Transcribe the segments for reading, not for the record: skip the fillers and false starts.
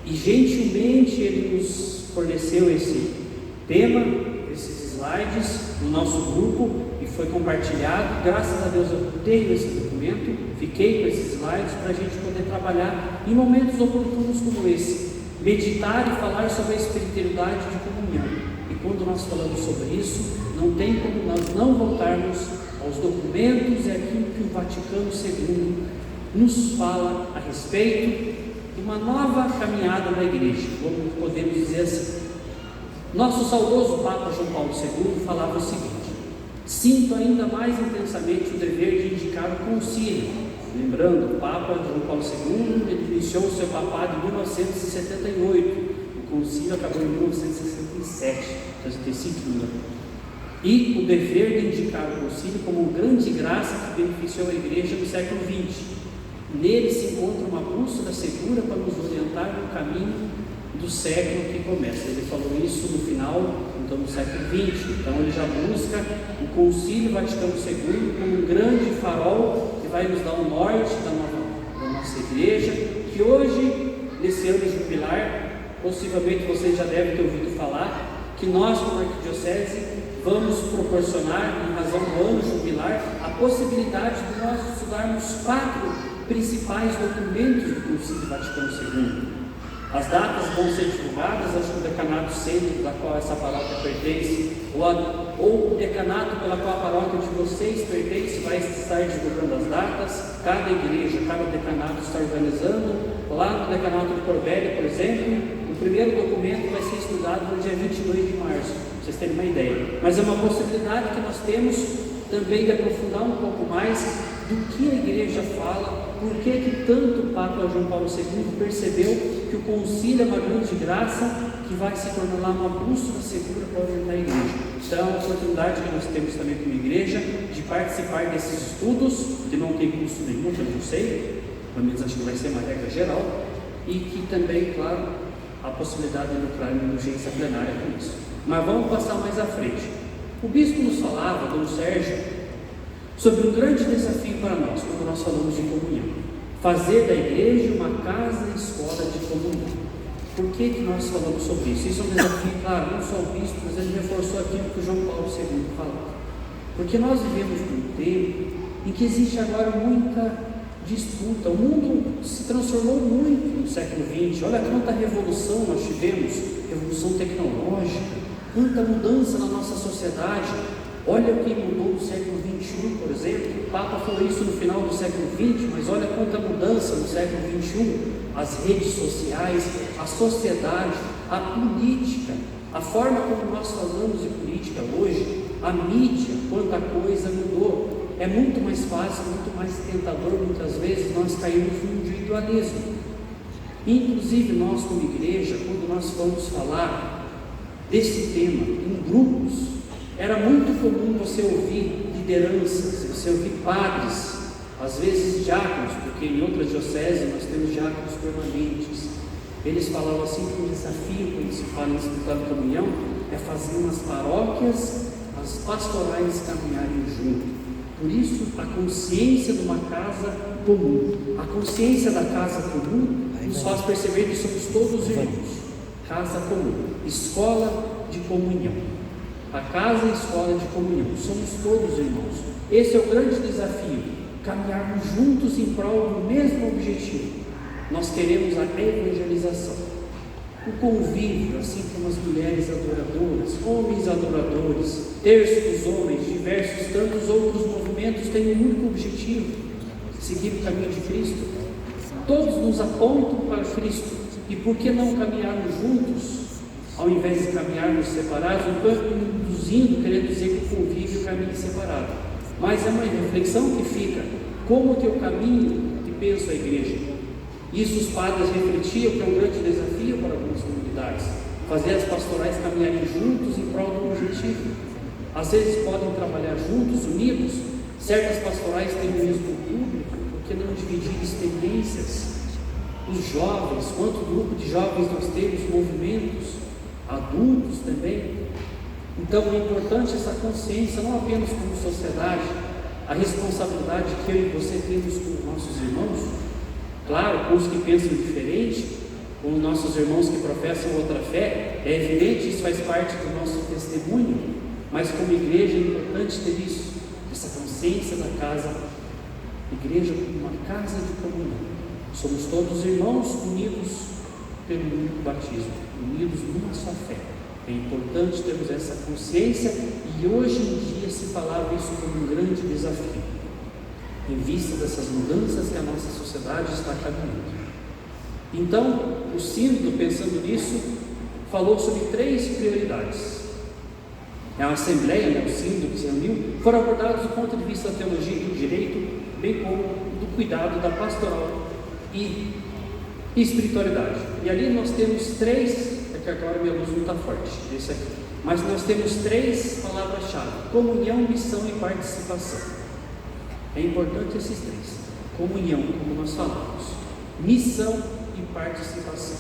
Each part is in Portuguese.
E gentilmente ele nos forneceu esse tema, esses slides no nosso grupo, e foi compartilhado. Graças a Deus eu tenho esse documento, fiquei com esses slides para a gente poder trabalhar em momentos oportunos como esse, meditar e falar sobre a espiritualidade de comunhão. E quando nós falamos sobre isso, não tem como nós não voltarmos aos documentos e aquilo que o Vaticano II nos fala a respeito de uma nova caminhada da Igreja, como podemos dizer assim. Nosso saudoso Papa João Paulo II falava o seguinte: sinto ainda mais intensamente o dever de indicar o concílio. Lembrando, o Papa João Paulo II ele iniciou o seu papado em 1978, o concílio acabou em 1967, 65 anos. E o dever de indicar o concílio como grande graça que beneficiou a Igreja no século XX. Nele se encontra uma bússola segura para nos orientar no caminho do século que começa. Ele falou isso no final, então, do século XX. Então ele já busca o Concílio Vaticano II como um grande farol que vai nos dar o norte da nossa igreja, que hoje, nesse ano jubilar, possivelmente vocês já devem ter ouvido falar, que nós, como arquidiocese, vamos proporcionar, em razão do ano jubilar, a possibilidade de nós estudarmos 4 principais documentos do Concílio Vaticano II. As datas vão ser divulgadas, acho que o decanato centro da qual essa paróquia pertence, ou o decanato pela qual a paróquia de vocês pertence, vai estar divulgando as datas. Cada igreja, cada decanato está organizando. Lá no decanato de Corbélia, por exemplo, o primeiro documento vai ser estudado no dia 22 de março, para vocês terem uma ideia. Mas é uma possibilidade que nós temos também de aprofundar um pouco mais do que a igreja fala, por que tanto o Papa João Paulo II percebeu que o concílio é uma grande graça que vai se tornar uma bússola segura para orientar a igreja. Então é uma oportunidade que nós temos também como igreja de participar desses estudos, que não tem custo nenhum, que eu não sei, pelo menos acho que vai ser uma regra geral, e que também, claro, a possibilidade de lucrar em urgência plenária com isso. Mas vamos passar mais à frente. O bispo nos falava, Dom Sérgio, sobre um grande desafio para nós, quando nós falamos de comunhão: fazer da igreja uma casa e escola de comunhão. Por que nós falamos sobre isso? Isso é um desafio, claro, não só o bispo, mas ele reforçou aquilo que o João Paulo II falou. Porque nós vivemos num tempo em que existe agora muita disputa. O mundo se transformou muito no século XX. Olha quanta revolução nós tivemos, revolução tecnológica, quanta mudança na nossa sociedade. Olha o que mudou no século XXI, por exemplo. O Papa falou isso no final do século XX, mas olha quanta mudança no século XXI. As redes sociais, a sociedade, a política, a forma como nós falamos de política hoje, a mídia, quanta coisa mudou. É muito mais fácil, muito mais tentador, muitas vezes, nós caímos no individualismo. Inclusive nós como igreja, quando nós vamos falar desse tema em grupos, era muito comum você ouvir lideranças, você ouvir padres, às vezes diáconos, porque em outras dioceses nós temos diáconos permanentes. Eles falavam assim que o desafio, quando se fala em Espiritual de Comunhão, é fazer nas paróquias as pastorais caminharem junto. Por isso, a consciência de uma casa comum, a consciência da casa comum, nos faz perceber que somos todos irmãos. Casa comum, escola de comunhão. A casa e a escola de comunhão, somos todos irmãos. Esse é o grande desafio, caminharmos juntos em prol do mesmo objetivo. Nós queremos a evangelização, o convívio, assim como as mulheres adoradoras, homens adoradores, terço dos homens, diversos tantos outros movimentos têm um único objetivo: seguir o caminho de Cristo. Todos nos apontam para Cristo, e por que não caminharmos juntos? Ao invés de caminharmos separados, não estou induzindo, querendo dizer que o convívio caminha separado, mas é uma reflexão que fica: como que eu caminho e penso a igreja? Isso os padres refletiam que é um grande desafio para algumas comunidades, fazer as pastorais caminharem juntos em prol do objetivo. Às vezes podem trabalhar juntos, unidos, certas pastorais têm o mesmo público, por que não dividir experiências? Os jovens, quanto grupo de jovens nós temos, movimentos, adultos também. Então é importante essa consciência, não apenas como sociedade, a responsabilidade que eu e você temos com os nossos irmãos, claro, com os que pensam diferente, com os nossos irmãos que professam outra fé. É evidente, isso faz parte do nosso testemunho, mas como igreja é importante ter isso, essa consciência da casa, igreja como uma casa de comunhão. Somos todos irmãos unidos pelo único batismo, unidos numa só fé. É importante termos essa consciência, e hoje em dia se falava isso como um grande desafio, em vista dessas mudanças que a nossa sociedade está caminhando. Então, o sínodo, pensando nisso, falou sobre 3 prioridades. A Assembleia, o sínodo que se reuniu, foram abordados do ponto de vista da teologia e do direito, bem como do cuidado da pastoral e espiritualidade. E ali nós temos 3, é que agora minha luz não está forte, esse aqui, mas nós temos 3 palavras-chave: comunhão, missão e participação. É importante esses 3: comunhão, como nós falamos, missão e participação.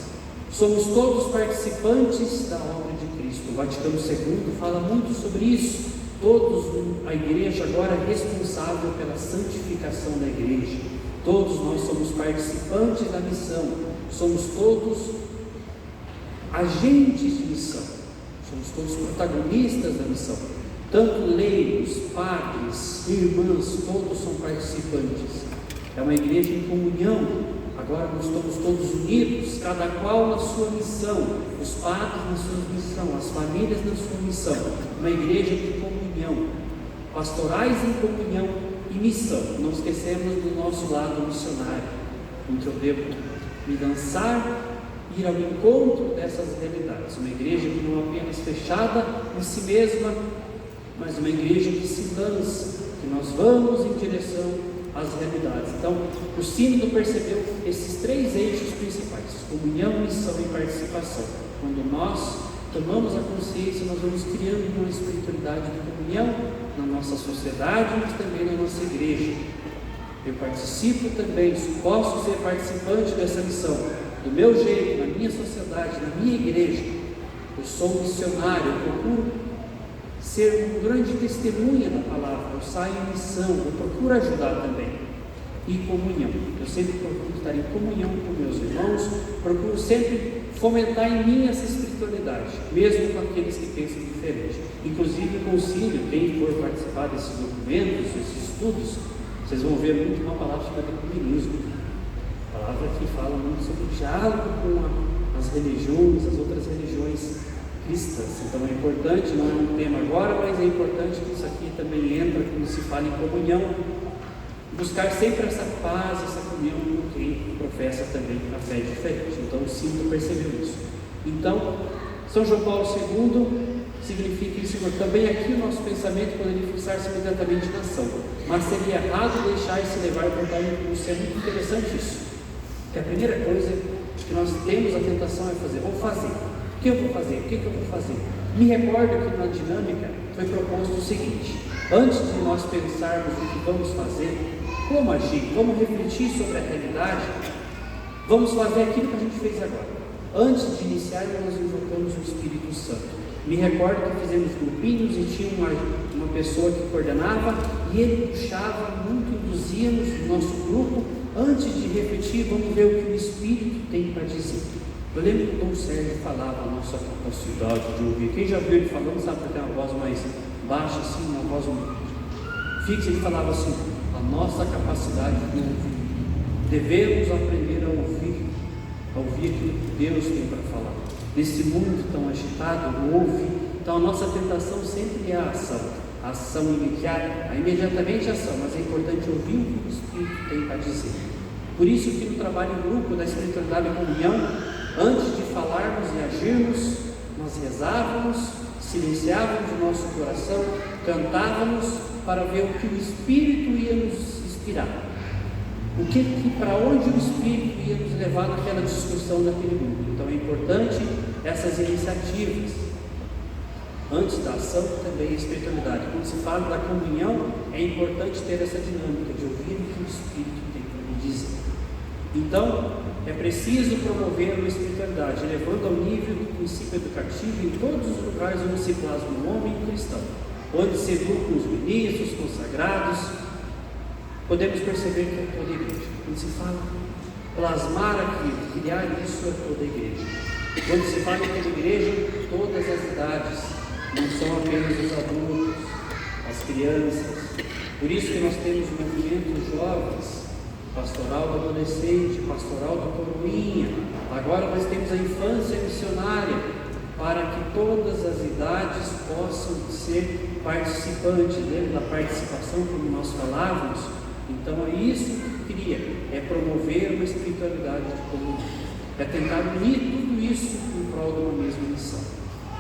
Somos todos participantes da obra de Cristo. O Vaticano II fala muito sobre isso. A igreja agora é responsável pela santificação da igreja. Todos nós somos participantes da missão. Somos todos agentes de missão. Somos todos protagonistas da missão. Tanto leigos, padres, irmãs, todos são participantes. É uma igreja em comunhão. Agora nós estamos todos unidos, cada qual na sua missão, os padres na sua missão, as famílias na sua missão. Uma igreja de comunhão, pastorais em comunhão e missão. Não esquecemos do nosso lado missionário, em que eu devo me lançar, ir ao encontro dessas realidades. Uma igreja que não é apenas fechada em si mesma, mas uma igreja que se lança, que nós vamos em direção às realidades. Então, o sínodo percebeu esses 3 eixos principais: comunhão, missão e participação. Quando nós tomamos a consciência, nós vamos criando uma espiritualidade de comunhão na nossa sociedade, mas também na nossa igreja. Eu participo também, posso ser participante dessa missão, do meu jeito, na minha sociedade, na minha igreja. Eu sou um missionário, eu procuro ser um grande testemunha da palavra, eu saio em missão, eu procuro ajudar também. E comunhão, eu sempre procuro estar em comunhão com meus irmãos, procuro sempre fomentar em mim essa espiritualidade, mesmo com aqueles que pensam diferente. Inclusive o concílio, quem for participar desses documentos, desses estudos, vocês vão ver muito uma palavra sobre ecumenismo, palavra que fala muito sobre o diálogo com as religiões, as outras religiões cristãs. Então é importante, não é um tema agora, mas é importante que isso aqui também entra quando se fala em comunhão, buscar sempre essa paz, essa comunhão com quem professa também a fé diferente. Então o sínodo percebeu isso. Então, São João Paulo II significa isso. Também aqui o nosso pensamento poderia fixar-se imediatamente na ação, mas seria errado deixar-se levar por tal impulso. É muito interessante isso, que a primeira coisa que nós temos a tentação é fazer: vou fazer. O que eu vou fazer? O que eu vou fazer? Me recordo que na dinâmica foi proposto o seguinte: antes de nós pensarmos o que vamos fazer, como agir, vamos refletir sobre a realidade, vamos fazer aquilo que a gente fez agora. Antes de iniciar, nós invocamos o Espírito Santo. Me recordo que fizemos grupinhos e tinha uma pessoa que coordenava, e ele puxava, muito induzíamos o nosso grupo. Antes de refletir, vamos ver o que o Espírito tem para dizer. Eu lembro que o Dom Sérgio falava a nossa capacidade de ouvir. Quem já viu ele falando sabe que tem uma voz mais baixa, assim, uma voz fixa. Ele falava assim: a nossa capacidade de ouvir. Devemos aprender a ouvir aquilo que Deus tem para falar. Nesse mundo tão agitado, ouve. Então a nossa tentação sempre é a ação imediata, imediatamente a ação, mas é importante ouvir o que o Espírito tem para dizer. Por isso que no trabalho em grupo da espiritualidade e comunhão, antes de falarmos e agirmos, nós rezávamos, silenciávamos o nosso coração, cantávamos para ver o que o Espírito ia nos inspirar. Para onde o Espírito ia nos levar naquela discussão daquele grupo. Então é importante essas iniciativas. Antes da ação, também a espiritualidade. Quando se fala da comunhão, é importante ter essa dinâmica de ouvir o que o Espírito tem para me dizer. Então, é preciso promover uma espiritualidade, levando ao nível do princípio educativo em todos os lugares onde se plasma um homem cristão, onde se educam os ministros, consagrados. Podemos perceber que é toda a igreja. Quando se fala plasmar aquilo, criar isso a toda a igreja. Quando se fala em toda a igreja, todas as idades, não são apenas os adultos, as crianças. Por isso que nós temos o movimento jovens, pastoral do adolescente, pastoral do coroinha. Agora nós temos a infância missionária, para que todas as idades possam ser participantes. Lembra da participação, como nós falávamos? Então é isso que cria, é promover uma espiritualidade de comunhão, é tentar unir tudo isso em prol de uma mesma missão,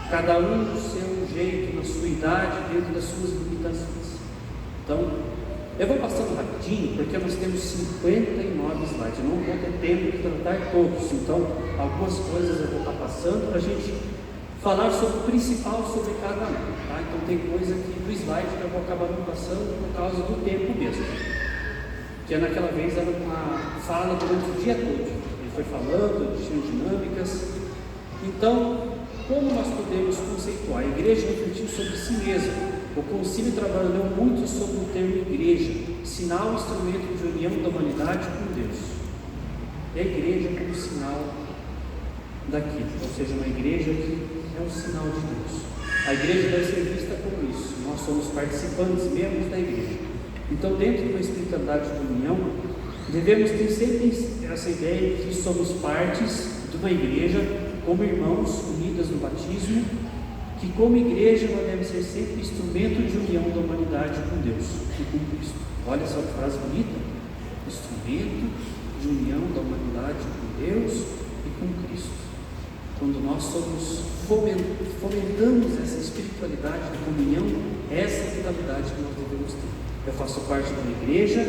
cada um do seu jeito, na sua idade, dentro das suas limitações. Então, eu vou passando rapidinho, porque nós temos 59 slides, eu não vou ter tempo de tratar todos, então algumas coisas eu vou estar passando para a gente falar sobre o principal sobre cada um, tá? Então tem coisa aqui do slide que eu vou acabar não passando por causa do tempo mesmo, que naquela vez era uma fala durante o dia todo, ele foi falando, tinha dinâmicas. Então, como nós podemos conceituar? A igreja refletiu sobre si mesma. O concílio trabalhou muito sobre o termo igreja, sinal e instrumento de união da humanidade com Deus. E a igreja como sinal daquilo, ou seja, uma igreja que é o sinal de Deus. A igreja deve ser vista como isso. Nós somos participantes, membros da igreja. Então, dentro de uma espiritualidade de comunhão, devemos ter sempre essa ideia de que somos partes de uma igreja, como irmãos unidas no batismo, que como igreja nós devemos ser sempre instrumento de união da humanidade com Deus e com Cristo. Olha essa frase bonita: instrumento de união da humanidade com Deus e com Cristo. Quando nós fomentamos essa espiritualidade de comunhão, essa é a finalidade que nós devemos ter. Eu faço parte de uma igreja,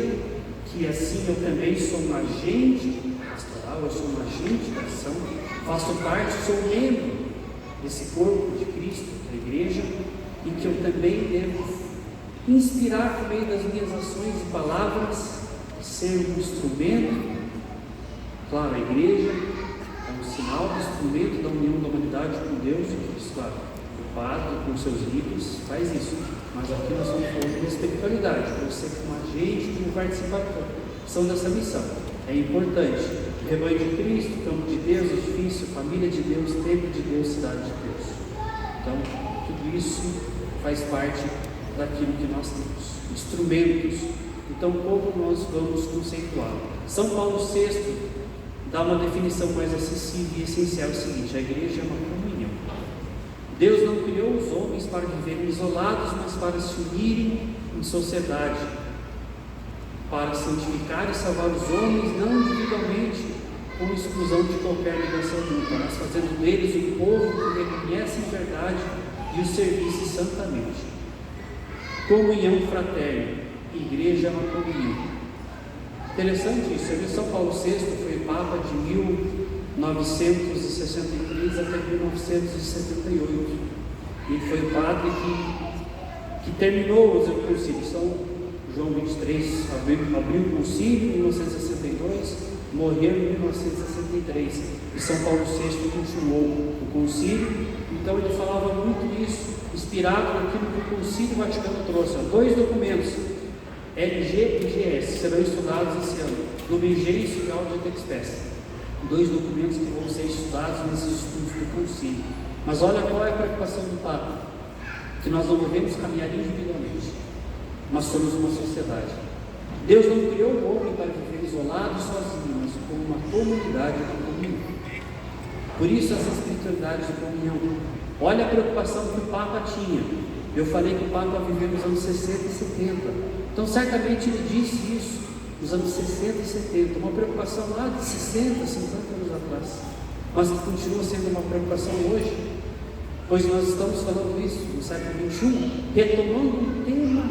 que assim eu também sou um agente pastoral, eu sou um agente da ação, faço parte, sou membro desse corpo de Cristo, da igreja, em que eu também devo inspirar por meio das minhas ações e palavras, ser um instrumento. Claro, a igreja é um sinal do instrumento da união da humanidade com Deus e Cristo. Claro, o padre com seus livros faz isso, mas aqui nós estamos falando de espiritualidade, você como agente, como participação dessa missão. É importante. O rebanho de Cristo, campo de Deus, edifício, família de Deus, templo de Deus, cidade de Deus. Então, tudo isso faz parte daquilo que nós temos. Instrumentos. Então, como nós vamos conceituar? São Paulo VI dá uma definição mais acessível e essencial: é o seguinte: a igreja é uma comunhão. Deus não criou os homens para viverem isolados, mas para se unirem em sociedade, para santificar e salvar os homens, não individualmente, com exclusão de qualquer ligação mútua, mas fazendo deles um povo que reconhece em verdade e o servisse santamente. Comunhão fraterna. Igreja é uma comunhão. Interessante isso. São Paulo VI foi Papa de 1963 até 1978. E foi o padre que terminou os concílios. São João 23 abriu o concílio em 1962, morreu em 1963. E São Paulo VI continuou o concílio. Então ele falava muito isso, inspirado naquilo que o Concílio Vaticano trouxe. 2 documentos, LG e GS, serão estudados esse ano, Lumen Gentium e Gaudium et Spes. 2 documentos que vão ser estudados nesses estudos do Concílio. Mas olha qual é a preocupação do Papa: que nós não devemos caminhar individualmente, mas somos uma sociedade. Deus não criou o homem para viver isolado e sozinho, mas como uma comunidade de comunhão. Por isso essa espiritualidade de comunhão. Olha a preocupação que o Papa tinha. Eu falei que o Papa viveu nos anos 60 e 70. Então certamente ele disse isso nos anos 60 e 70. Uma preocupação lá de 60, 50 anos atrás, mas que continua sendo uma preocupação hoje, pois nós estamos falando isso no século XXI, retomando um tema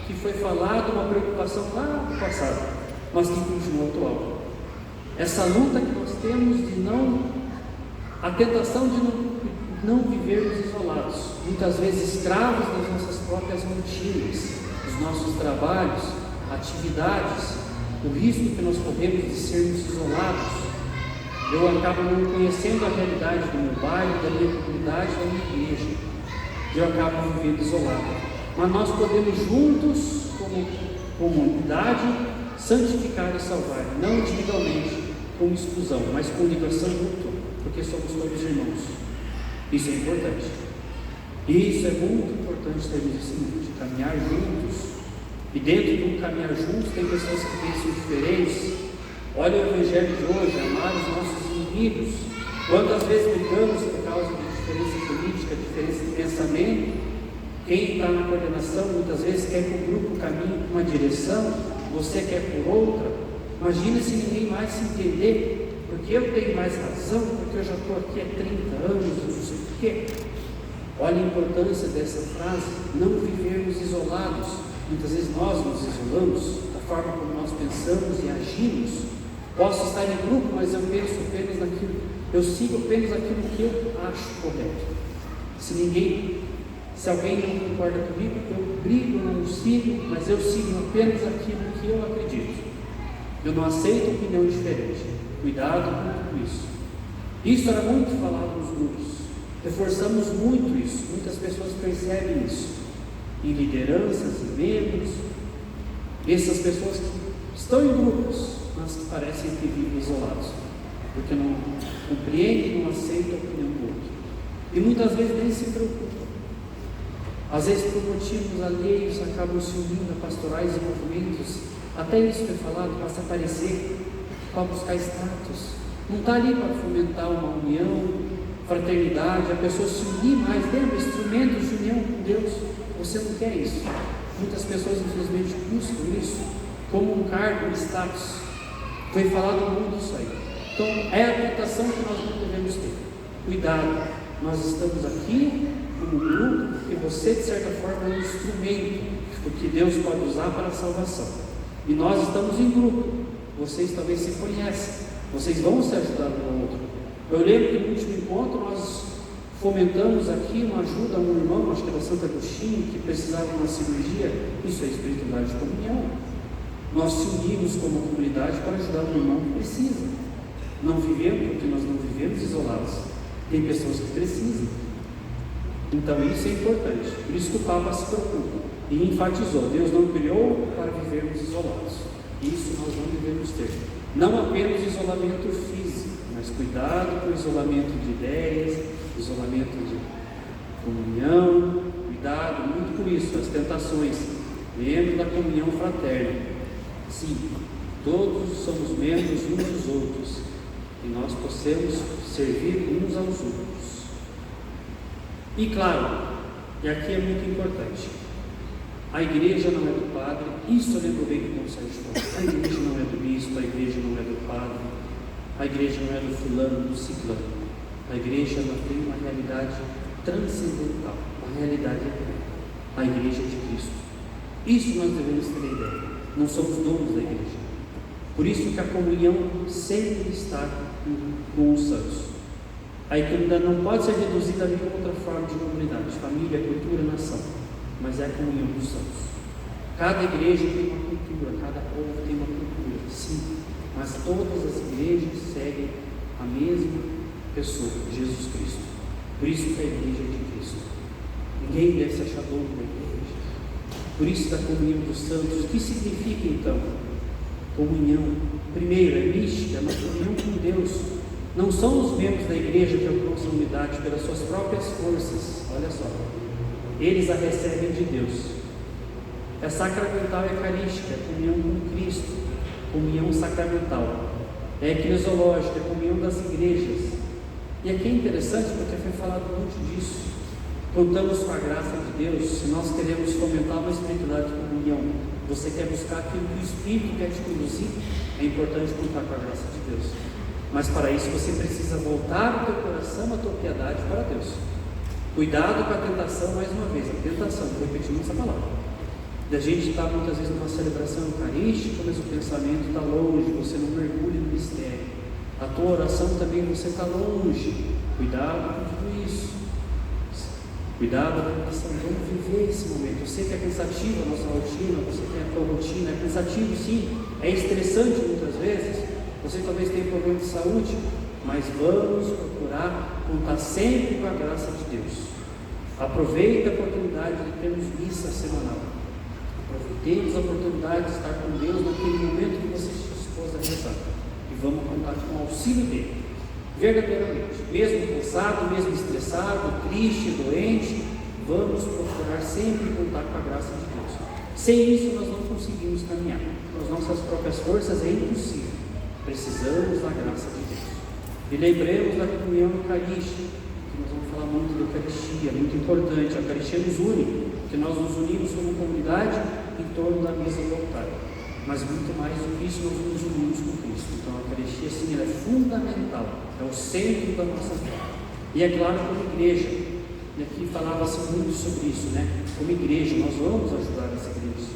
que foi falado, uma preocupação lá do passado, mas que continua atual. Essa luta que nós temos de a tentação de não vivermos isolados, muitas vezes escravos das nossas próprias rotinas, dos nossos trabalhos, atividades, o risco que nós corremos de sermos isolados. Eu acabo não conhecendo a realidade do meu bairro, da minha comunidade, da minha igreja. Eu acabo vivendo isolado. Mas nós podemos juntos, como comunidade, santificar e salvar, não individualmente, com exclusão, mas com ligação mútua, porque somos todos irmãos. Isso é importante. Isso é muito importante termos esse mundo, de caminhar juntos. E dentro de um caminhar juntos tem pessoas que pensam diferentes. Olha o Evangelho de hoje, amar os nossos inimigos. Quantas vezes brigamos por causa de diferença política, diferença de pensamento? Quem está na coordenação muitas vezes quer que o grupo caminhe por uma direção, você quer por outra. Imagina se ninguém mais se entender, porque eu tenho mais razão, porque eu já estou aqui há 30 anos, não sei o quê. Olha a importância dessa frase, não vivermos isolados. Muitas vezes nós nos isolamos da forma como nós pensamos e agimos. Posso estar em grupo, mas eu penso apenas naquilo, eu sigo apenas aquilo que eu acho correto. Se alguém não concorda comigo, eu brigo, não sigo, mas eu sigo apenas aquilo que eu acredito. Eu não aceito opinião diferente. Cuidado com tudo isso. Isso era muito falado nos grupos. Reforçamos muito isso. Muitas pessoas percebem isso em lideranças e membros. Essas pessoas que estão em grupos, mas que parecem que vivem isolados, porque não compreendem, não aceitam a opinião do outro. E muitas vezes nem se preocupam. Às vezes, por motivos alheios, acabam se unindo a pastorais e movimentos. Até isso foi falado, para se aparecer, para buscar status. Não está ali para fomentar uma união, fraternidade, a pessoa se unir mais. Lembra, instrumentos de união com Deus. Você não quer isso. Muitas pessoas, infelizmente, buscam isso como um cargo, um status. Foi falado muito isso aí. Então, é a tentação que nós não devemos ter. Cuidado, nós estamos aqui como grupo, e você, de certa forma, é um instrumento que Deus pode usar para a salvação. E nós estamos em grupo. Vocês talvez se conhecem. Vocês vão se ajudar um ao outro. Eu lembro que no último encontro nós fomentamos aqui uma ajuda a um irmão, acho que era Santo Agostinho, que precisava de uma cirurgia. Isso é espiritualidade de comunhão. Nós se unimos como comunidade para ajudar um irmão que precisa. Não vivemos, porque nós não vivemos isolados. Tem pessoas que precisam. Então isso é importante. Por isso que o Papa se preocupa e enfatizou: Deus não criou para vivermos isolados. Isso nós não devemos ter. Não apenas isolamento físico, mas cuidado com o isolamento de ideias, isolamento de comunhão. Cuidado muito com isso, as tentações. Membro da comunhão fraterna. Sim, todos somos membros uns dos outros e nós possamos servir uns aos outros. E claro, e aqui é muito importante, a igreja não é do padre. Isso eu lembro bem que não sai de fora. A igreja não é do bispo, a igreja não é do padre, a igreja não é do fulano, do ciclano. A igreja ela tem uma realidade transcendental, uma realidade eterna. A igreja de Cristo. Isso nós devemos ter ideia. Não somos donos da igreja. Por isso que a comunhão sempre está com os santos. A comunidade não pode ser reduzida a nenhuma outra forma de comunidade, família, cultura, nação, mas é a comunhão dos santos. Cada igreja tem uma cultura, cada povo tem uma cultura, sim, mas todas as igrejas seguem a mesma pessoa, Jesus Cristo. Por isso que a igreja é de Cristo. Ninguém deve se achar dono da igreja. Por isso da comunhão dos santos. O que significa então? Comunhão. Primeiro, é mística, é uma comunhão com Deus. Não são os membros da igreja que alcançam unidade pelas suas próprias forças. Olha só, eles a recebem de Deus. É sacramental eucarística, é comunhão com Cristo, comunhão sacramental. É eclesiológica, é comunhão das igrejas. E aqui é interessante porque foi falado muito disso. Contamos com a graça de Deus. Se nós queremos fomentar uma espiritualidade de comunhão, você quer buscar aquilo que o Espírito quer te conduzir, é importante contar com a graça de Deus. Mas para isso você precisa voltar o teu coração, a tua piedade para Deus. Cuidado com a tentação, mais uma vez, a tentação, repetindo essa palavra. Da gente estar muitas vezes numa celebração eucarística, mas o pensamento está longe, você não mergulha no mistério. A tua oração também você está longe. Cuidado com tudo isso. Cuidado com a tentação, vamos viver esse momento. Eu sei que é cansativo a nossa rotina, você tem a tua rotina, é cansativo sim, é estressante muitas vezes. Você talvez tenha problema de saúde, mas vamos procurar contar sempre com a graça de Deus. Aproveite a oportunidade de termos missa semanal. Aproveitemos a oportunidade de estar com Deus naquele momento que você se dispôs a rezar. E vamos contar com o auxílio dele, verdadeiramente, mesmo cansado, mesmo estressado, triste, doente, vamos procurar sempre contar com a graça de Deus. Sem isso nós não conseguimos caminhar, com as nossas próprias forças é impossível, precisamos da graça de Deus. E lembremos da comunhão eucarística, que nós vamos falar muito da Eucaristia, muito importante. A Eucaristia nos une, que nós nos unimos como comunidade em torno da mesa do altar, mas muito mais do que isso, nós nos unimos com Cristo. Então a Eucaristia sim, ela é fundamental, é o centro da nossa fé. E é claro, como igreja, e aqui falava-se muito sobre isso, né? Como igreja, nós vamos ajudar essa igreja.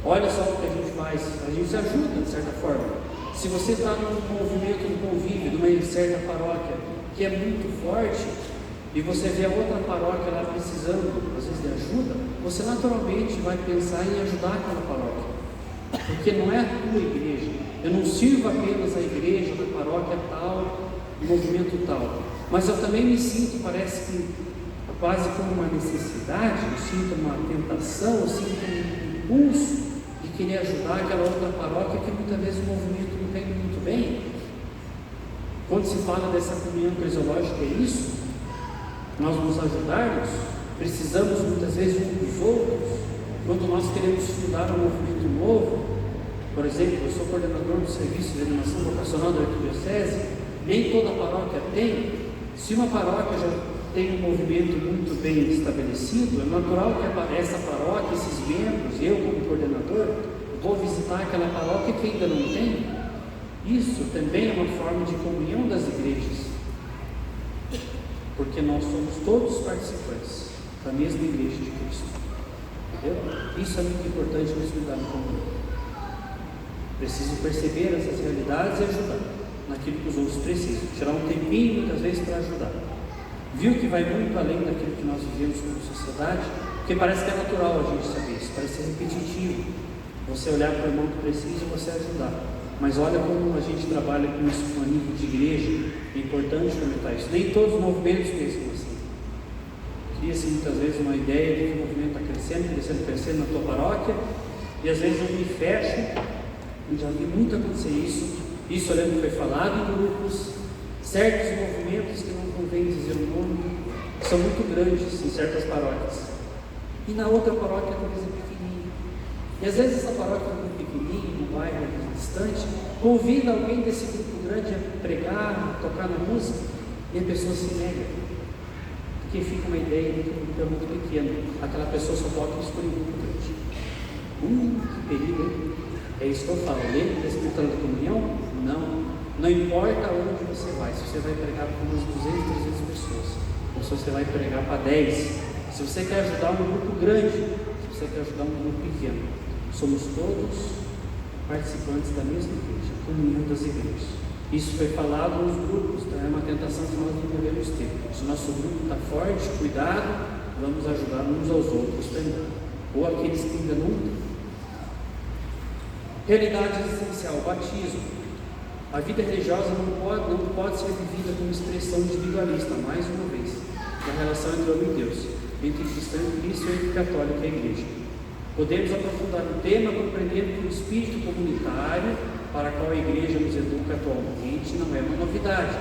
Olha só o que a gente faz, a gente se ajuda de certa forma. Se você está num movimento de convívio de uma certa paróquia que é muito forte, e você vê a outra paróquia lá precisando, às vezes, de ajuda, você naturalmente vai pensar em ajudar aquela paróquia, porque não é a tua igreja. Eu não sirvo apenas a igreja da paróquia tal, do movimento tal, mas eu também me sinto, parece que quase como uma necessidade, eu sinto uma tentação, eu sinto um impulso de querer ajudar aquela outra paróquia que muitas vezes o movimento não tem muito bem. Quando se fala dessa comunhão eclesiológica, é isso? Nós nos ajudarmos, precisamos muitas vezes uns dos outros. Quando nós queremos fundar um movimento novo, por exemplo, eu sou coordenador do serviço de animação vocacional da Arquidiocese, nem toda paróquia tem. Se uma paróquia já tem um movimento muito bem estabelecido, é natural que essa paróquia, esses membros, eu como coordenador, vou visitar aquela paróquia que ainda não tem. Isso também é uma forma de comunhão das igrejas, porque nós somos todos participantes da mesma igreja de Cristo, entendeu? Isso é muito importante nós cuidarmos com o mundo. Preciso perceber essas realidades e ajudar naquilo que os outros precisam, tirar um tempinho muitas vezes para ajudar. Viu que vai muito além daquilo que nós vivemos como sociedade, porque parece que é natural a gente saber isso, parece ser repetitivo, você olhar para o irmão que precisa e você ajudar. Mas olha como a gente trabalha com isso com a nível de igreja, é importante comentar isso. Nem todos os movimentos pensam assim. Cria-se muitas vezes uma ideia de que o movimento está crescendo na tua paróquia, e às vezes eu me fecho, e já vi muito acontecer isso olhando que foi falado em grupos, certos movimentos que não convém dizer o nome, são muito grandes em certas paróquias, e na outra paróquia talvez é pequenininha, e às vezes essa paróquia é muito pequenininha, num bairro distante, convida alguém desse grupo grande a pregar, a tocar na música, e a pessoa se nega, porque fica uma ideia de que o grupo é muito pequeno, aquela pessoa só toca isso por um grupo grande. Que perigo, hein? É isso que eu falo, lembra da Espiritualidade da Comunhão? Não importa onde você vai, se você vai pregar para umas 200, 300 pessoas, ou se você vai pregar para 10, se você quer ajudar um grupo grande, se você quer ajudar um grupo pequeno, somos todos participantes da mesma igreja, a comunhão das igrejas. Isso foi falado nos grupos, tá? É uma tentação que nós não devemos ter. Se o nosso grupo está forte, cuidado, vamos ajudar uns aos outros também, ou aqueles que ainda não têm. Realidade essencial, o batismo. A vida religiosa não pode ser vivida como expressão individualista, mais uma vez, da relação entre homem e Deus, entre cristão e Cristo e entre católico e a igreja. Podemos aprofundar o tema compreendendo que o espírito comunitário para a qual a igreja nos educa atualmente não é uma novidade,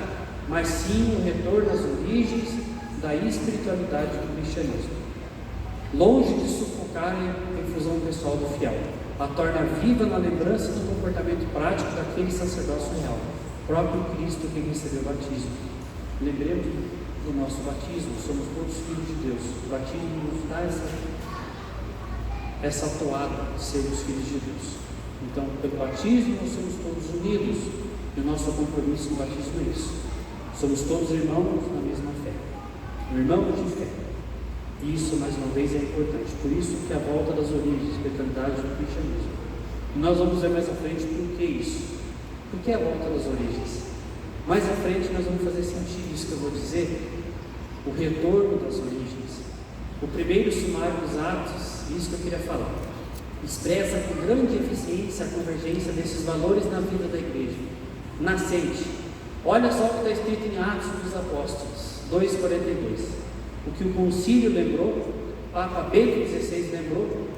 mas sim um retorno às origens da espiritualidade do cristianismo. Longe de sufocar a infusão pessoal do fiel, a torna viva na lembrança do comportamento prático daquele sacerdócio real, próprio Cristo que recebeu o batismo. Lembremos do nosso batismo, somos todos filhos de Deus. O batismo nos dá essa toada de sermos filhos de Deus. Então, pelo batismo nós somos todos unidos, e o nosso compromisso no batismo é isso. Somos todos irmãos na mesma fé, irmãos de fé. E isso, mais uma vez, é importante. Por isso que a volta das origens, espiritualidade do cristianismo. E nós vamos ver mais à frente por que isso. Por que a volta das origens? Mais à frente nós vamos fazer sentido isso que eu vou dizer, o retorno das origens. O primeiro sumário dos Atos, isso que eu queria falar, expressa com grande eficiência a convergência desses valores na vida da igreja nascente. Olha só o que está escrito em Atos dos Apóstolos 2,42. O que o concílio lembrou, o Papa Bento XVI lembrou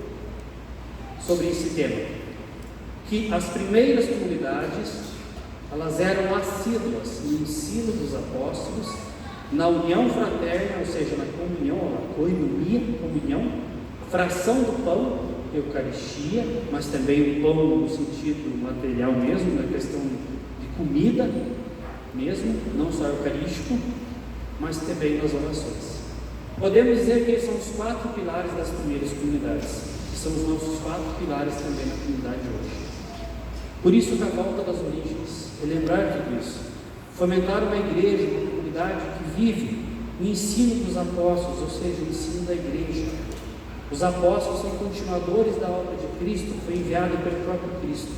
sobre esse tema, que as primeiras comunidades elas eram assíduas no ensino dos apóstolos, na união fraterna, ou seja, na comunhão, a coinonia, comunhão, fração do pão, Eucaristia, mas também o pão no sentido material mesmo, na questão de comida mesmo, não só eucarístico, mas também nas orações. Podemos dizer que esses são os 4 pilares das primeiras comunidades, que são os nossos 4 pilares também na comunidade de hoje. Por isso que a volta das origens, relembrar tudo isso, fomentar uma igreja, uma comunidade que vive o ensino dos apóstolos, ou seja, o ensino da igreja. Os apóstolos são continuadores da obra de Cristo, foi enviado pelo próprio Cristo.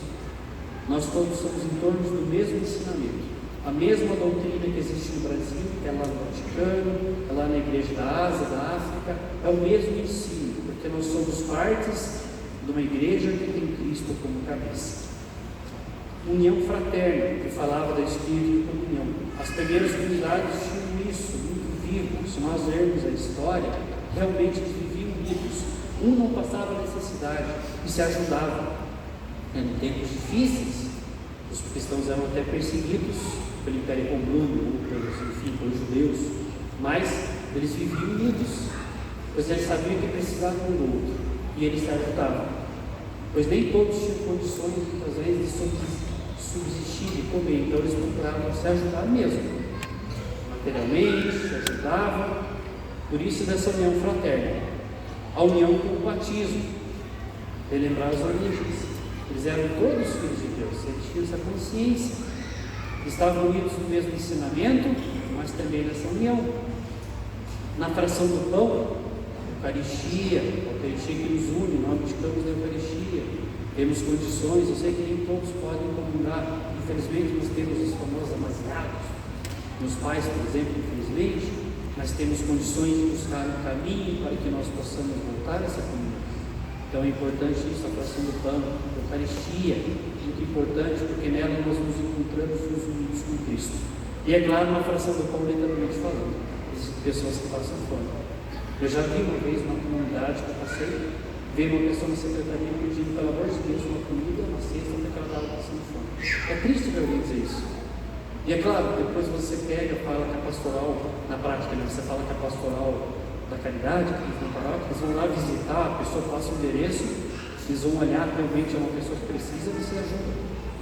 Nós todos somos em torno do mesmo ensinamento. A mesma doutrina que existe no Brasil, é lá no Vaticano, é lá na Igreja da Ásia, da África, é o mesmo ensino, porque nós somos partes de uma igreja que tem Cristo como cabeça. União fraterna, que falava do Espírito de comunhão. As primeiras comunidades tinham isso muito vivo. Se nós lermos a história, realmente eles viviam unidos. Um não passava necessidade e se ajudava. Em tempos difíceis, os cristãos eram até perseguidos pelo Império Romano, pelos judeus, mas eles viviam unidos, pois eles sabiam que precisavam um do outro e eles se ajudavam, pois nem todos tinham condições, muitas vezes, de subsistir e comer, então eles procuravam se ajudar mesmo, materialmente, se ajudavam. Por isso dessa união fraterna, a união com o batismo, relembrar as origens. Eles eram todos filhos de Deus, eles tinham essa consciência, estavam unidos no mesmo ensinamento, mas também nessa união. Na fração do pão, Eucaristia, a Eucaristia que nos une, nós meditamos da Eucaristia, temos condições, eu sei que nem todos podem comungar, infelizmente nós temos os famosos amaziados, meus pais, por exemplo, infelizmente, mas temos condições de buscar um caminho para que nós possamos voltar a essa comunhão. Então é importante isso, a fração do pão, a Eucaristia, muito importante, porque nela nós nos encontramos unidos com Cristo. E é claro, na fração do pão, literalmente falando, existem pessoas que passam fome. Eu já vi uma vez uma comunidade que eu passei, veio uma pessoa na secretaria pedindo, pelo amor de Deus, uma comida, uma cesta, porque ela estava passando fome. É triste ver alguém dizer isso. E é claro, depois você pega, fala que a pastoral, na prática, né, você fala que a pastoral da caridade, que tem na paróquia, eles vão lá visitar, a pessoa passa o endereço, eles vão olhar, realmente é uma pessoa que precisa, você ajuda.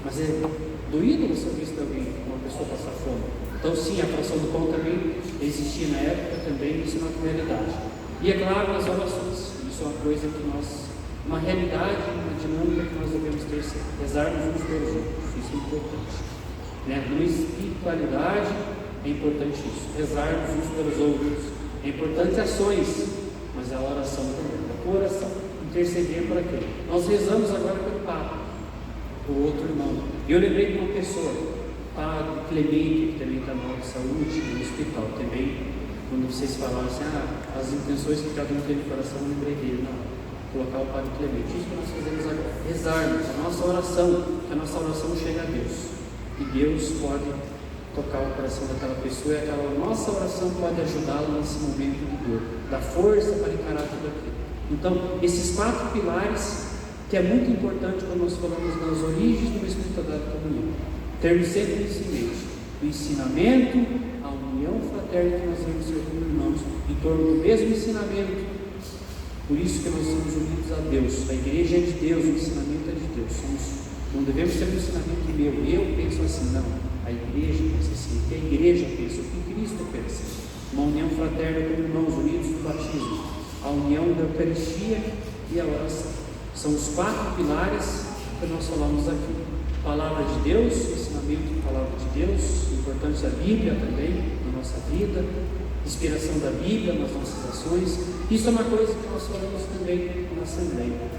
Mas é doído você ver alguém, uma pessoa passar fome. Então sim, a fração do pão também existia na época, também isso é uma realidade. E é claro, nas orações, isso é uma coisa que nós, uma realidade, uma dinâmica que nós devemos ter, rezarmos uns pelos outros, isso é importante. Numa espiritualidade é importante isso, rezarmos uns pelos outros. É importante ações, mas a oração também, a oração, interceder por aquele. Nós rezamos agora pelo Padre, o outro irmão. E eu lembrei de uma pessoa, Padre Clemente, que também está na hora de saúde, no hospital também. Quando vocês falaram assim, as intenções que cada um tem no coração, eu lembrei dele, não. Colocar o Padre Clemente. Isso que nós fazemos agora, rezarmos a nossa oração, que a nossa oração chega a Deus. E Deus pode tocar o coração daquela pessoa e aquela nossa oração pode ajudá-la nesse momento de dor, dar força para encarar tudo aquilo. Então, esses 4 pilares, que é muito importante quando nós falamos das origens de uma espiritualidade comunhão, termos sempre isso em mente, o ensinamento, a união fraterna que nós vamos ser como irmãos, em torno do mesmo ensinamento. Por isso que nós somos unidos a Deus, a igreja é de Deus, o ensinamento é de Deus. Não devemos ter um ensinamento meu, eu penso assim, não. A igreja pensa assim, que a igreja pensa, o que Cristo pensa. Uma união fraterna como irmãos unidos no batismo, a união da Eucaristia e a oração. São os 4 pilares que nós falamos aqui. Palavra de Deus, ensinamento da palavra de Deus, importante da Bíblia também na nossa vida, inspiração da Bíblia nas nossas ações. Isso é uma coisa que nós falamos também na Assembleia.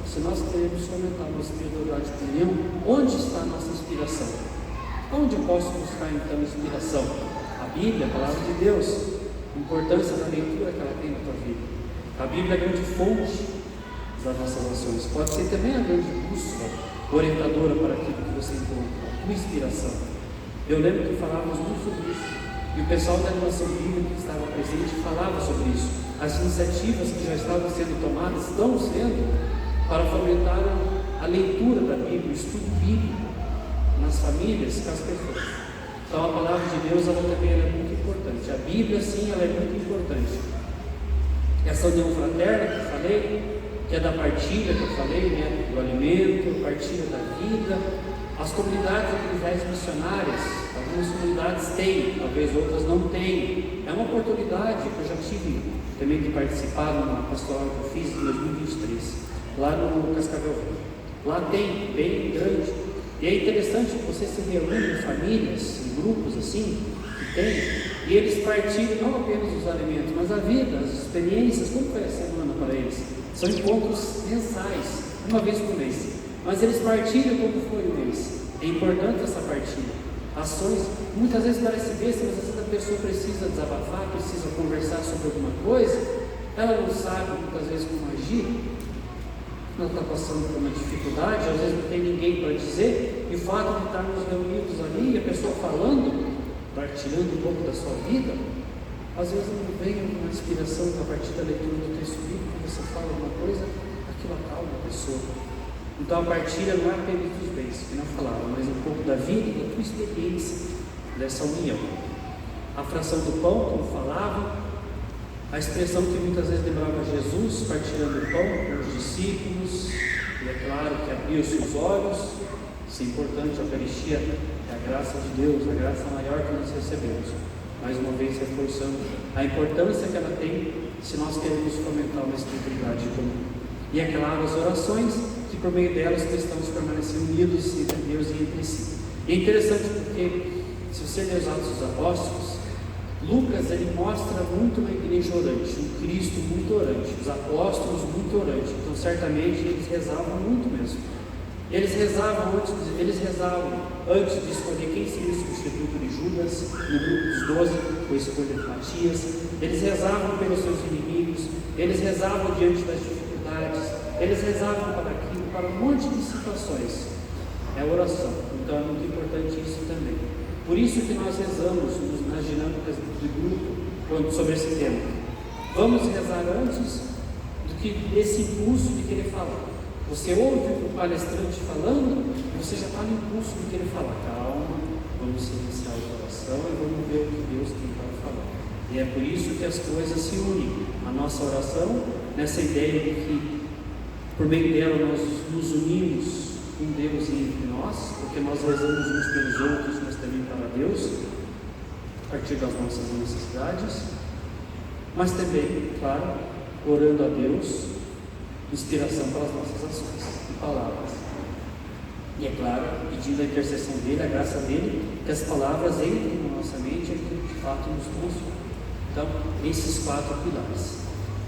Se nós queremos fomentar uma espiritualidade de comunhão, onde está a nossa inspiração? Onde eu posso buscar então inspiração? A Bíblia, a palavra de Deus, a importância da leitura que ela tem na tua vida. A Bíblia é a grande fonte das nossas ações, pode ser também a grande bússola orientadora para aquilo que você encontra, a tua inspiração. Eu lembro que falávamos muito sobre isso, e o pessoal da animação bíblica que estava presente falava sobre isso. As iniciativas que já estavam sendo tomadas, estão sendo, para fomentar a leitura da Bíblia, o estudo bíblico. nas famílias, com as pessoas. Então a palavra de Deus, ela também é muito importante. A Bíblia, sim, ela é muito importante. Essa união fraterna que eu falei, que é da partilha que eu falei, né? Do alimento, partilha da vida. As comunidades eclesiais missionárias, algumas comunidades têm, talvez outras não tenham. É uma oportunidade que eu já tive também de participar numa pastoral que eu fiz em 2023, lá no Cascavel. Lá tem, bem grande. E é interessante que você se reúne em famílias, em grupos assim, que tem, e eles partilham não apenas os alimentos, mas a vida, as experiências. Como foi a semana para eles? São encontros mensais, uma vez por mês. Mas eles partilham como foi o mês. É importante essa partilha. Ações, muitas vezes parece besta, mas às vezes a pessoa precisa desabafar, precisa conversar sobre alguma coisa. Ela não sabe muitas vezes como agir. Ela está passando por uma dificuldade, às vezes não tem ninguém para dizer. E o fato de estarmos reunidos ali, a pessoa falando, partilhando um pouco da sua vida, às vezes não vem uma inspiração a partir da leitura do texto bíblico. Você fala alguma coisa, aquilo acalma a pessoa. Então a partilha não é apenas dos bens, que não falava, mas um pouco da vida e da tua experiência dessa união. A fração do pão, como falava, a expressão que muitas vezes lembrava Jesus partilhando o pão com os discípulos, e é claro que abriu-se os olhos. Isso é importante, a Eucaristia é a graça de Deus, a graça maior que nós recebemos. Mais uma vez reforçando a importância que ela tem se nós queremos fomentar uma espiritualidade comum. E é claro, as orações, que por meio delas os cristãos permanecem unidos entre Deus e entre si. E é interessante porque, se você ler os Atos dos Apóstolos, Lucas ele mostra muito uma igreja orante, um Cristo muito orante, os apóstolos muito orantes. Então certamente eles rezavam muito mesmo. Eles rezavam antes de escolher quem seria o substituto de Judas, no grupo dos 12, com a escolha de Matias. Eles rezavam pelos seus inimigos, eles rezavam diante das dificuldades, eles rezavam para aquilo, para um monte de situações. É a oração, então é muito importante isso também. Por isso que nós rezamos nas dinâmicas do grupo sobre esse tema. Vamos rezar antes do que desse impulso de querer falar. Você ouve o palestrante falando, você já está no impulso de querer falar. Calma, vamos silenciar o coração e vamos ver o que Deus tem para falar. E é por isso que as coisas se unem. A nossa oração, nessa ideia de que por meio dela nós nos unimos com Deus e entre nós, porque nós rezamos uns pelos outros, mas também para Deus, a partir das nossas necessidades, mas também, claro, orando a Deus, inspiração para as nossas ações e palavras. E é claro, pedindo a intercessão dele, a graça dele, que as palavras entrem na nossa mente e que de fato nos transformem. Então, esses 4 pilares.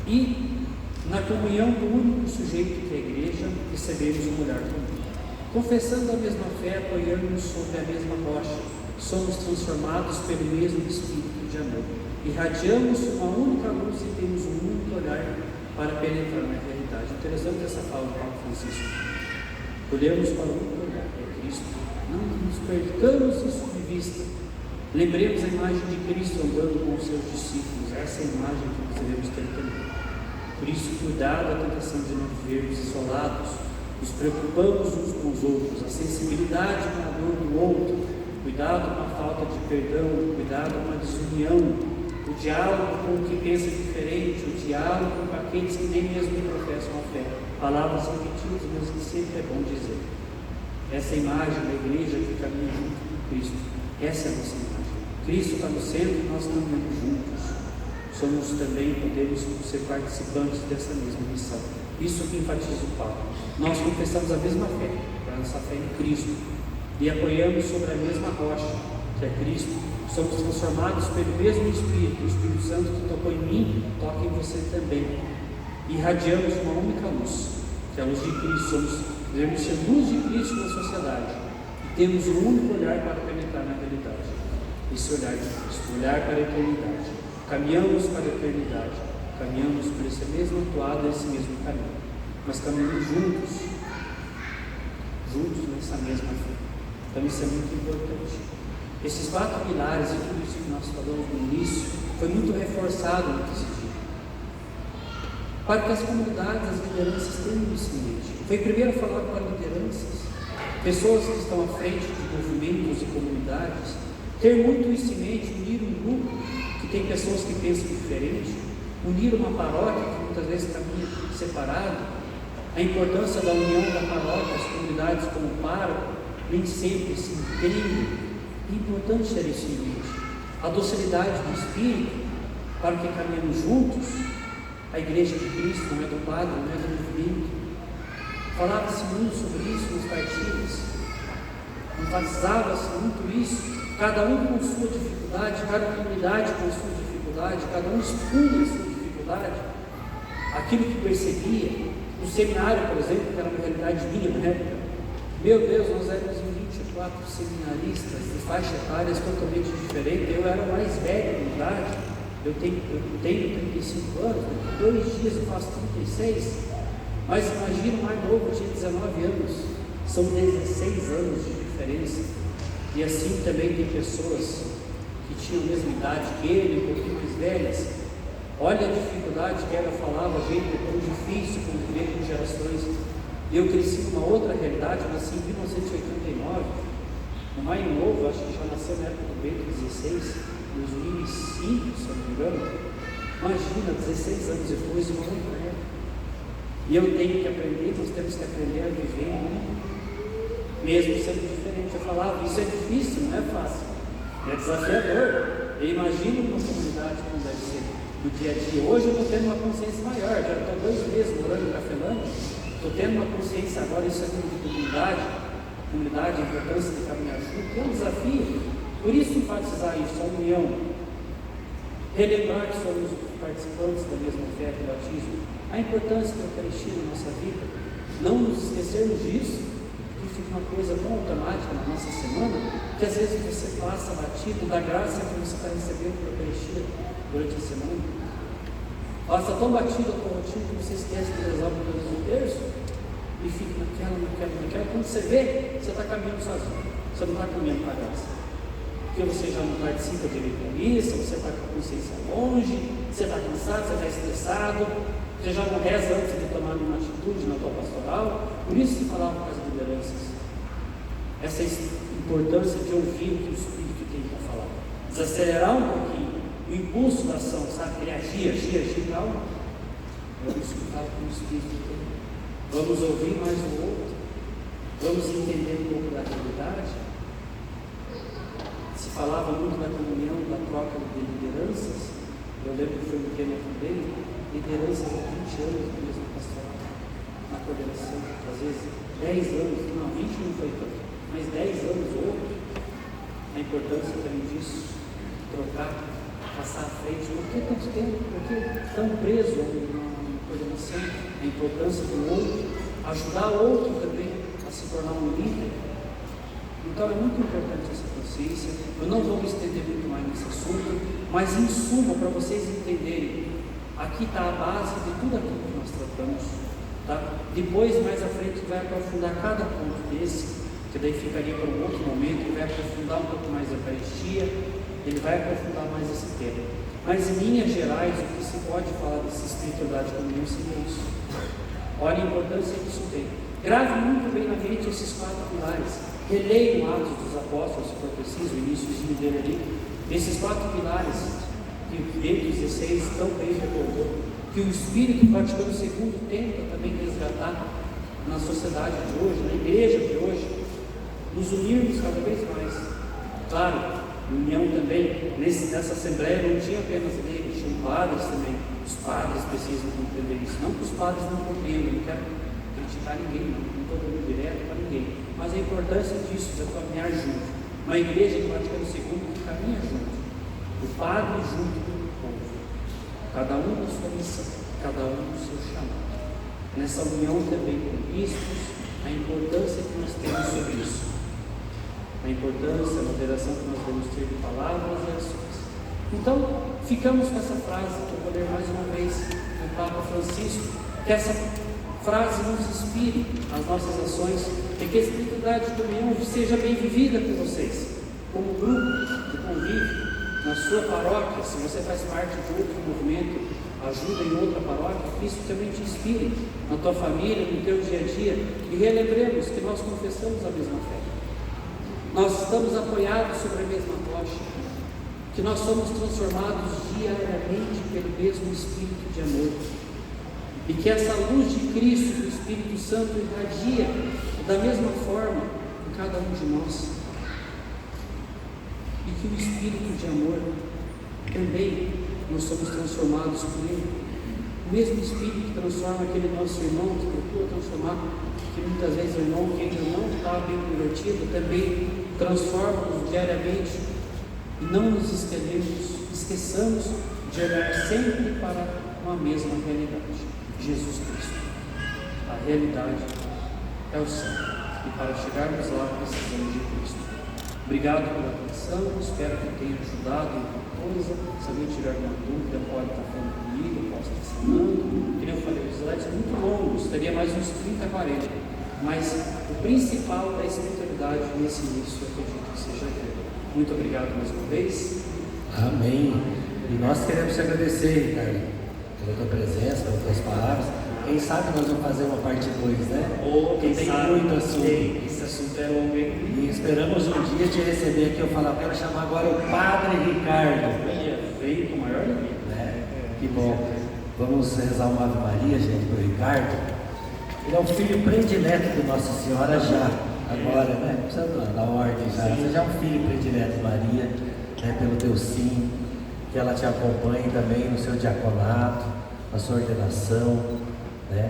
E na comunhão do único sujeito que é a igreja, recebemos um olhar comum. Confessando a mesma fé, apoiando-nos sobre a mesma rocha, somos transformados pelo mesmo Espírito de amor. Irradiamos uma única luz e temos um único olhar para penetrar na realidade. Interessante essa fala do Papa Francisco. Olhamos para o único olhar, que é Cristo. Não nos percamos isso de vista. Lembremos a imagem de Cristo andando com os seus discípulos. Essa é a imagem que nós devemos ter também. Por isso, cuidado da tentação de não vivermos isolados. Nos preocupamos uns com os outros, a sensibilidade com a dor do outro, cuidado com a falta de perdão, cuidado com a desunião, o diálogo com o que pensa diferente, o diálogo com aqueles que nem mesmo professam a fé. Palavras repetidas, mas que sempre é bom dizer. Essa imagem da igreja que caminha junto com Cristo, essa é a nossa imagem. Cristo está no centro e nós caminhamos juntos. Somos também, podemos ser participantes dessa mesma missão. Isso que enfatiza o Papa. Nós confessamos a mesma fé, a nossa fé em Cristo, e apoiamos sobre a mesma rocha, que é Cristo. Somos transformados pelo mesmo Espírito, o Espírito Santo que tocou em mim, toca em você também. Irradiamos uma única luz, que é a luz de Cristo. Devemos ser luz de Cristo na sociedade, e temos um único olhar para penetrar na realidade. Esse olhar de Cristo, olhar para a eternidade. Caminhamos para a eternidade, caminhamos por essa mesma toada, esse mesmo caminho, mas caminhamos juntos nessa mesma fé. Então isso é muito importante. Esses 4 pilares e tudo isso que nós falamos no início foi muito reforçado nesse dia, para que as comunidades, as lideranças tenham isso em mente. Foi primeiro falar com as lideranças, pessoas que estão à frente de movimentos e comunidades, ter muito isso em mente, unir um grupo que tem pessoas que pensam diferente, unir uma paróquia que muitas vezes caminha separado, a importância da união da paróquia, as comunidades como pároco, nem sempre se entendem. É importante ter isso em mente. A docilidade do Espírito, para que caminhemos juntos. A Igreja de Cristo não é do padre, não é do movimento. Falava-se muito sobre isso nos partilhas, enfatizava-se muito isso, cada um com sua dificuldade, cada comunidade com sua dificuldade, cada um expunha a sua dificuldade, aquilo que percebia. No seminário, por exemplo, que era uma realidade minha na época, meu Deus, nós éramos em 24 seminaristas de faixa etárias totalmente diferentes. Eu era o mais velho de idade, eu tenho 35 anos, daqui 2 dias eu faço 36, mas imagina, o mais novo tinha 19 anos, são 16 anos de diferença. E assim também tem pessoas que tinham a mesma idade que ele, um pouquinho mais velhas. Olha a dificuldade que ela falava, gente, é tão difícil conviver com gerações. Eu cresci numa outra realidade, nasci em 1989, o mais novo, acho que já nasceu na época do Bento XVI, 2005, se eu não me engano. Imagina, 16 anos depois, uma outra época. E eu tenho que aprender, nós temos que aprender a viver, mesmo sendo diferente. Eu falava, isso é difícil, não é fácil, é desafiador. Eu imagino uma comunidade como deve ser no dia a dia. Hoje eu estou tendo uma consciência maior, já estou 2 meses morando em Cafelândia, estou tendo uma consciência agora, isso é de comunidade, a importância de caminhar junto, é um desafio. Por isso enfatizar isso, a união, relembrar que somos participantes da mesma fé do batismo, a importância da Eucaristia na nossa vida, não nos esquecermos disso, que fica uma coisa tão automática na nossa semana, que às vezes você passa batido da graça que você está recebendo da Eucaristia durante a semana, passa tão batido com o rotina que você esquece de rezar por Deus no terço, e fica naquela, quando você vê, você está caminhando sozinho, você não está caminhando para a graça. Porque você já não participa direito da missa, você está com a consciência longe, você está cansado, você está estressado, você já não reza antes de tomar uma atitude na tua pastoral. Por isso se falava com as lideranças, essa importância de ouvir o que o Espírito tem para falar, desacelerar um pouquinho o impulso da ação, sabe? Ele agir, calma. Vamos escutar o que o Espírito tem, vamos ouvir mais o outro, vamos entender um pouco da realidade. Se falava muito da comunhão, da troca de lideranças. Eu lembro que foi no tema também, lideranças há 20 anos no mesmo pastoral, na coordenação, às vezes 10 anos, não, 20 não foi tanto, mas 10 anos ou outro. A importância também disso, trocar, passar à frente. Por que tanto tempo? Por que tão preso na coordenação? A importância do outro, ajudar o outro também a se tornar um líder. Então é muito importante essa consciência. Eu não vou me estender muito mais nesse assunto, mas em suma, para vocês entenderem, aqui está a base de tudo aquilo que nós tratamos, tá? Depois, mais à frente, vai aprofundar cada ponto desse, que daí ficaria para um outro momento. Ele vai aprofundar um pouco mais a Eucaristia, ele vai aprofundar mais esse tema. Mas em linhas gerais, o que se pode falar dessa espiritualidade comunhão seria isso. Olha a importância que isso tem. Grave muito bem na mente esses 4 pilares. Releia o Atos dos Apóstolos, se for preciso, o iníciozinho dele ali. Esses 4 pilares que Bento XVI tão bem recordou, que o Espírito Vaticano II tenta também resgatar na sociedade de hoje, na igreja de hoje, nos unirmos cada vez mais. Claro, união também, nessa Assembleia não tinha apenas leigos, tinham padres também. Os padres precisam compreender isso. Não que os padres não compreendam, não quero criticar ninguém, não estou dando direto para ninguém. Mas a importância disso é caminhar junto. Uma igreja do Vaticano II que caminha junto. O padre junto com o povo. Cada um na sua missão, cada um no seu chamado. Nessa união também com bispos, a importância que nós temos sobre isso. A importância, a moderação que nós devemos ter de palavras e ações. Então, ficamos com essa frase que eu vou ler mais uma vez do Papa Francisco, que essa frase nos inspire as nossas ações e que a espiritualidade de comunhão seja bem vivida por vocês, como grupo de convívio, na sua paróquia, se você faz parte de outro movimento, ajuda em outra paróquia, que isso também te inspire na tua família, no teu dia a dia, e relembremos que nós confessamos a mesma fé. Nós estamos apoiados sobre a mesma rocha, que nós somos transformados diariamente pelo mesmo Espírito de amor, e que essa luz de Cristo, do Espírito Santo, irradia da mesma forma em cada um de nós, e que o Espírito de amor também nós somos transformados por Ele. O mesmo Espírito que transforma aquele nosso irmão, que procura transformar, que muitas vezes o irmão que ainda não está bem convertido, também transforma-nos diariamente, e não nos esqueçamos de olhar sempre para uma mesma realidade: Jesus Cristo. A realidade é o céu, e para chegarmos lá precisamos de Cristo. Obrigado pela atenção, espero que tenha ajudado em alguma coisa. Se alguém tiver alguma dúvida, pode estar falando comigo, eu posso estar ensinando. Como eu falei, os slides são muito longos, teria mais uns 30, 40, mas o principal da espiritualidade nesse início, eu acredito que seja Deus. Muito obrigado mais uma vez. Amém. E nós queremos te agradecer, Ricardo, pela tua presença, pelas tuas palavras. Quem sabe nós vamos fazer uma parte 2, né? Quem tem sabe, muito assunto. esse assunto é longo, hein? E esperamos um dia te receber aqui. Eu falo, eu quero chamar agora o Padre Ricardo. Veio com o maior alegria. Que bom. Vamos rezar uma Ave Maria, gente, para o Ricardo. Ele é o filho predileto de Nossa Senhora já, agora, né? Não precisa da ordem já. Você já é um filho predileto de Maria, né? Pelo teu sim, que ela te acompanhe também no seu diaconato, na sua ordenação, né?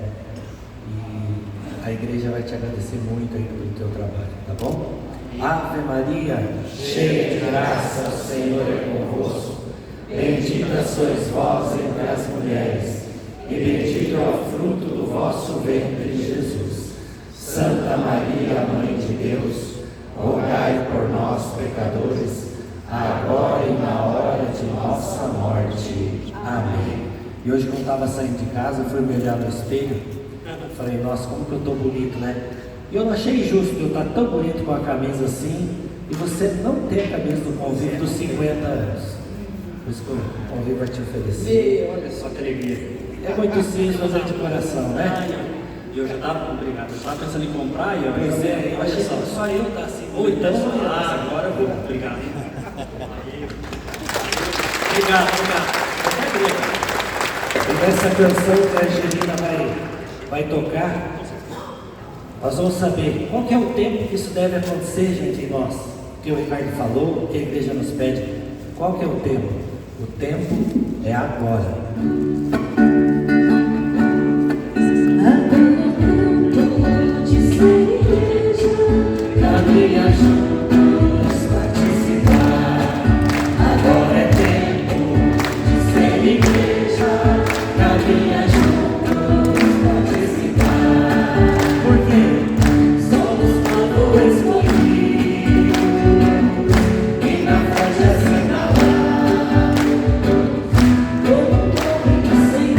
E a igreja vai te agradecer muito ainda pelo teu trabalho, tá bom? Ave Maria, cheia de graça, o Senhor é convosco. Bendita sois vós entre as mulheres, e bendito é o fruto do vosso ventre, Jesus. Santa Maria, Mãe de Deus, rogai por nós, pecadores, agora e na hora de nossa morte. Amém. E hoje, quando eu estava saindo de casa, eu fui me olhar no espelho, falei, nossa, como que eu estou bonito, né? E eu não achei justo eu estar tão bonito com a camisa assim, e você não ter a camisa do convívio dos 50 anos. Por isso que o convívio vai te oferecer. Olha só que alegria. É muito simples, mas é de coração, né? E eu já estava, obrigado, eu estava pensando em comprar, e eu Pois é, eu achei só. que só eu tá assim. Ou então, agora eu vou. Obrigado. Obrigado. E nessa canção que a Angelina vai tocar, nós vamos saber qual que é o tempo que isso deve acontecer, gente, em nós. O que o Ricardo falou, o que a igreja nos pede. Qual que é o tempo? O tempo é agora. Caminha juntos participar. Agora é tempo de ser igreja. Caminha juntos participar. Porque somos povo escolhido e na faixa assinalar. Como povo sem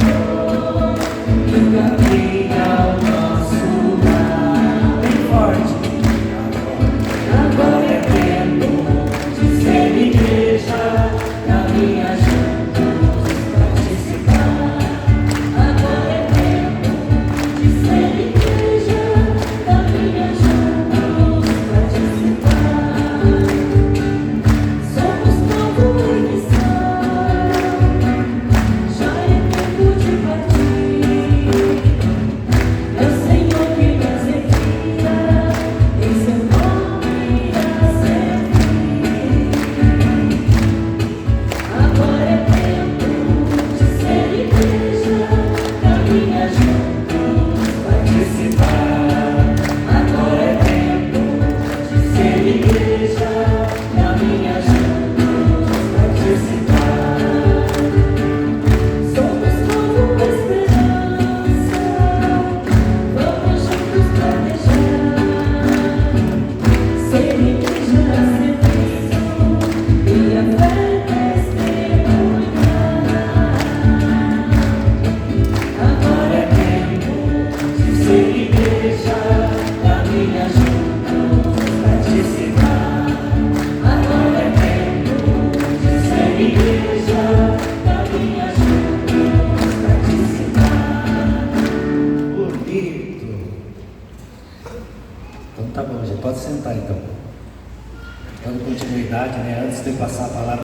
vem passar a palavra.